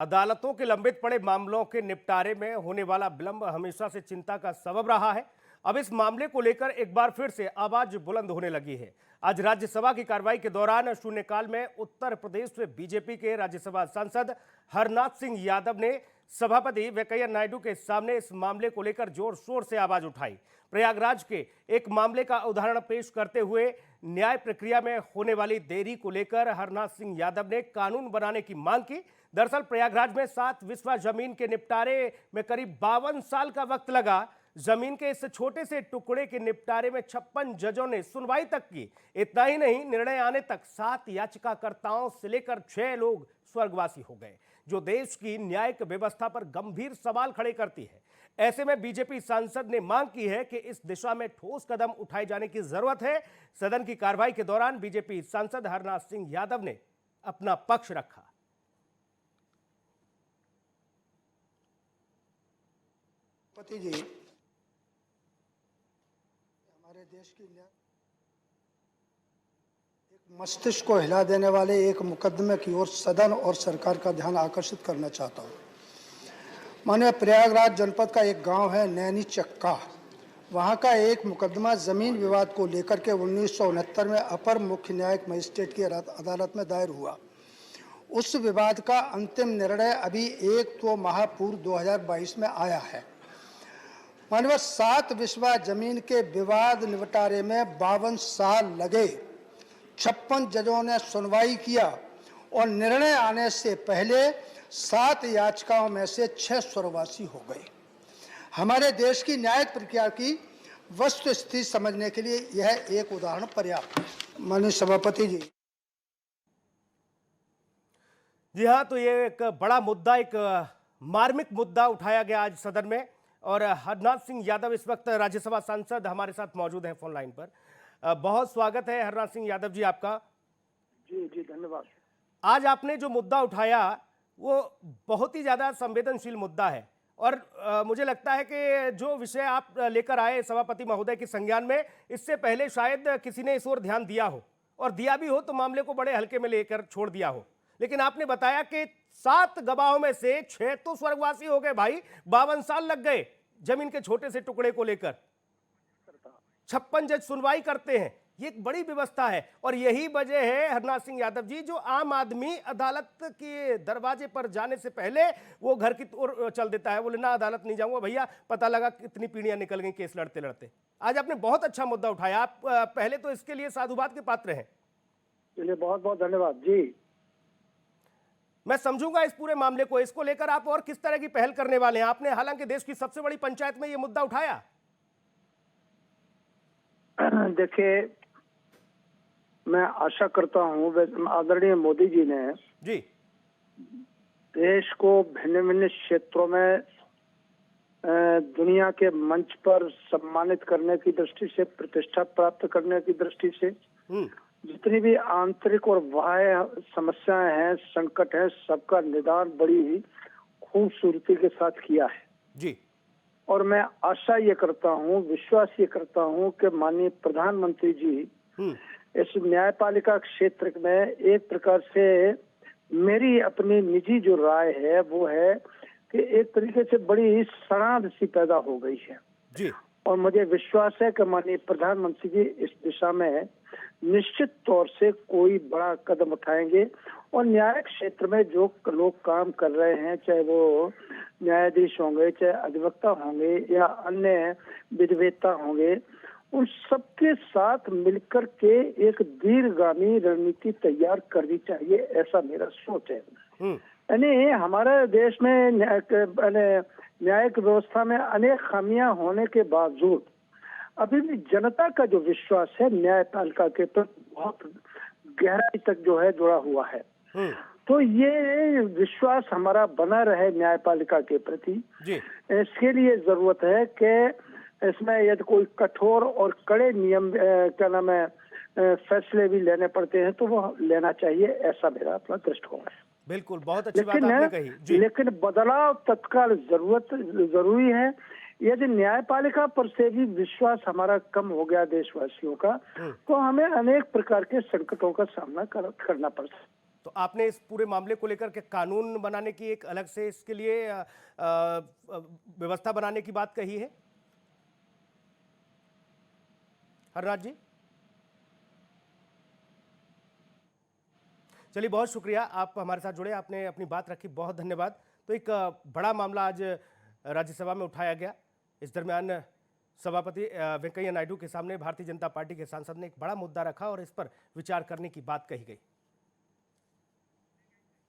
अदालतों के लंबित पड़े मामलों के निपटारे में होने वाला विलंब हमेशा से चिंता का सबब रहा है। अब इस मामले को लेकर एक बार फिर से आवाज बुलंद होने लगी है। आज राज्यसभा की कार्रवाई के दौरान शून्यकाल में उत्तर प्रदेश से बीजेपी के राज्यसभा सांसद हरनाथ सिंह यादव ने सभापति वेंकैया नायडू के सामने इस मामले को लेकर जोर शोर से आवाज उठाई। प्रयागराज के एक मामले का उदाहरण पेश करते हुए न्याय प्रक्रिया में होने वाली देरी को लेकर हरनाथ सिंह यादव ने कानून बनाने की मांग की। दरअसल प्रयागराज में 7 विस्वा जमीन के निपटारे में करीब 52 साल का वक्त लगा। जमीन के इस छोटे से टुकड़े के निपटारे में 56 जजों ने सुनवाई तक की। इतना ही नहीं, निर्णय आने तक 7 याचिकाकर्ताओं से लेकर 6 लोग स्वर्गवासी हो गए, जो देश की न्यायिक व्यवस्था पर गंभीर सवाल खड़े करती है। ऐसे में बीजेपी सांसद ने मांग की है कि इस दिशा में ठोस कदम उठाए जाने की जरूरत है। सदन की कार्रवाई के दौरान बीजेपी सांसद हरनाथ सिंह यादव ने अपना पक्ष रखा। पति जी, हमारे देश की एक मस्तिष्क को हिला देने वाले एक मुकदमे की ओर सदन और सरकार का ध्यान आकर्षित करना चाहता हूँ। माने प्रयागराज जनपद का एक गांव है नैनी चक्का। वहां का एक मुकदमा जमीन विवाद को लेकर के 1969 में अपर मुख्य न्यायिक मजिस्ट्रेट की अदालत में दायर हुआ। उस विवाद का अंतिम निर्णय अभी 1 माह पूर्व 2022 में आया है। मानव 7 विस्वा जमीन के विवाद निपटारे में 52 साल लगे। 56 जजों ने सुनवाई किया और निर्णय आने से पहले 7 याचिकाओं में से 6 स्वर्गवासी हो गए। हमारे देश की न्यायिक प्रक्रिया की वस्तु स्थिति समझने के लिए यह एक उदाहरण पर्याप्त है। माननीय सभापति जी। जी हाँ, तो ये एक बड़ा मुद्दा, एक मार्मिक मुद्दा उठाया गया आज सदन में। और हरनाथ सिंह यादव इस वक्त राज्यसभा सांसद हमारे साथ मौजूद हैं फोन लाइन पर। बहुत स्वागत है हरनाथ सिंह यादव जी आपका। जी धन्यवाद। आज आपने जो मुद्दा उठाया वो बहुत ही ज्यादा संवेदनशील मुद्दा है और मुझे लगता है कि जो विषय आप लेकर आए सभापति महोदय के संज्ञान में, इससे पहले शायद किसी ने इस ओर ध्यान दिया हो, और दिया भी हो तो मामले को बड़े हल्के में लेकर छोड़ दिया हो। लेकिन आपने बताया कि 7 गवाहों में से 6 तो स्वर्गवासी हो गए भाई। 52 साल लग गए जमीन के छोटे से टुकड़े को लेकर। 56 जज सुनवाई करते हैं। ये एक बड़ी व्यवस्था है और यही वजह है हरनाथ सिंह यादव जी, जो आम आदमी अदालत के दरवाजे पर जाने से पहले वो घर की ओर चल देता है। बोले ना, अदालत नहीं जाऊंगा भैया, पता लगा कितनी पीढ़ियां निकल गई केस लड़ते लड़ते। आज आपने बहुत अच्छा मुद्दा उठाया। आप पहले तो इसके लिए साधुवाद के पात्र हैं। चलिए, बहुत बहुत धन्यवाद जी। मैं समझूंगा इस पूरे मामले को। इसको लेकर आप और किस तरह की पहल करने वाले हैं? आपने हालांकि देश की सबसे बड़ी पंचायत में ये मुद्दा उठाया। देखिए, मैं आशा करता हूँ आदरणीय मोदी जी ने जी देश को भिन्न भिन्न क्षेत्रों में दुनिया के मंच पर सम्मानित करने की दृष्टि से, प्रतिष्ठा प्राप्त करने की दृष्टि से जितनी भी आंतरिक और बाह्य समस्याएं हैं, संकट है, सबका निदान बड़ी ही खूबसूरती के साथ किया है जी। और मैं आशा ये करता हूँ, विश्वास ये करता हूँ कि माननीय प्रधानमंत्री जी इस न्यायपालिका क्षेत्र में एक प्रकार से, मेरी अपनी निजी जो राय है वो है कि एक तरीके से बड़ी सड़ांध सी पैदा हो गई है जी। और मुझे विश्वास है कि माननीय प्रधानमंत्री जी इस दिशा में निश्चित तौर से कोई बड़ा कदम उठाएंगे और न्याय क्षेत्र में जो लोग काम कर रहे हैं, चाहे वो न्यायाधीश होंगे, चाहे अधिवक्ता होंगे या अन्य विधिवेत्ता होंगे, उन सबके साथ मिलकर के एक दीर्घगामी रणनीति तैयार करनी चाहिए, ऐसा मेरा सोच है। यानी हमारे देश में न्यायिक व्यवस्था में अनेक खामियां होने के बावजूद अभी भी जनता का जो विश्वास है न्यायपालिका के प्रति बहुत गहराई तक जो है जुड़ा हुआ है। तो ये विश्वास हमारा बना रहे न्यायपालिका के प्रति, इसके लिए जरूरत है कि इसमें यदि कोई कठोर और कड़े नियम क्या नाम है फैसले भी लेने पड़ते हैं तो वो लेना चाहिए, ऐसा मेरा अपना दृष्टिकोण है। बिल्कुल, बहुत अच्छी बात आपने कही जी। लेकिन बदलाव तत्काल जरूरी है। यदि न्यायपालिका पर से भी विश्वास हमारा कम हो गया देशवासियों का, तो हमें अनेक प्रकार के संकटों का सामना करना पड़ सकता है। तो आपने इस पूरे मामले को लेकर के कानून बनाने की एक अलग से इसके लिए व्यवस्था बनाने की बात कही है हरनाथ जी। चलिए, बहुत शुक्रिया, आप हमारे साथ जुड़े, आपने अपनी बात रखी, बहुत धन्यवाद। तो एक बड़ा मामला आज राज्यसभा में उठाया गया। इस दरमियान सभापति वेंकैया नायडू के सामने भारतीय जनता पार्टी के सांसद ने एक बड़ा मुद्दा रखा और इस पर विचार करने की बात कही गई।